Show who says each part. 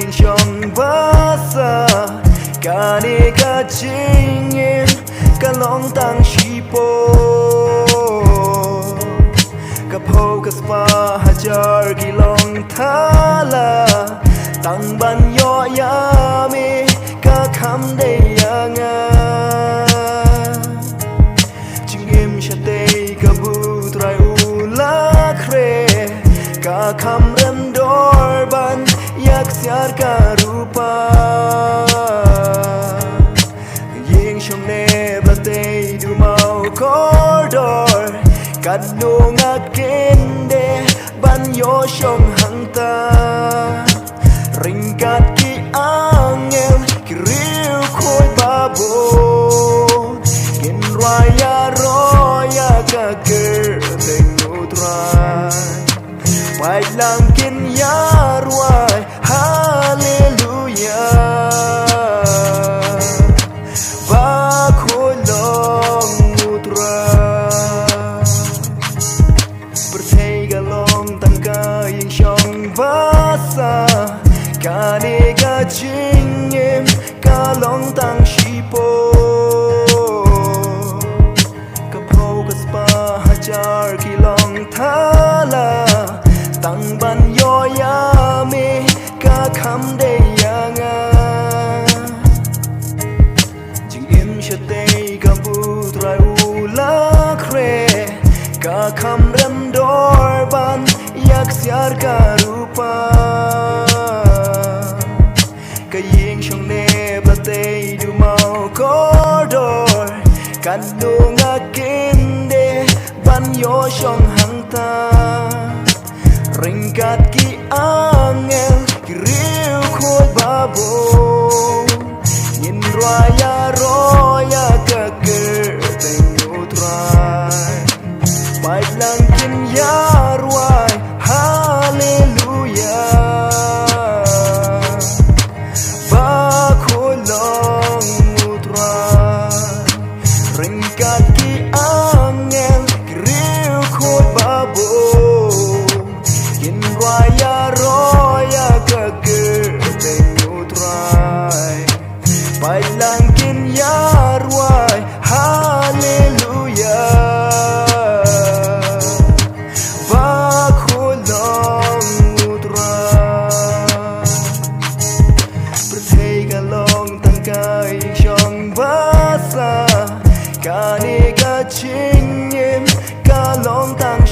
Speaker 1: yang chong basa kane ka chingin kalong tang shipo kapo kaspa hajar kilong thala tang ban yo yami ka kham de yanga chingim shate ka bu trai ula kre ka kham rem dor ban yak syar ka rupa yeng shong ne blate du mau corridor kad no ngakende ban yo shong hang ta ringkat ki angel ki riu khoi babo kin raya roya ka ker teng utrai pai lang kin yarwai hallelujah ba khoi long utrai berthei ga long tang ka yin shong basa kane ka chingem ka long tang shipo ka pho ka spa hajar ki long thala tang ban yo yami ka kham de yanga jing im shate ka bu trai ula kre ka kham rem dor ban yak syar ka rupa ka yeng shong ne blate du mau corridor kan no ngakende ban yo shong hang ta ringkat ki angel ki riu khoi babo yin raya roya ka ker teng utrai pai lang kin yarwai hallelujah ba khoi long utrai ringkat ki angel ki riu khoi babo yin raya roya ka ker teng utrai pai lang kin yarwai hallelujah ba khoi long utrai berthei ga long tang kai chong basa kane ka chingem ka long tang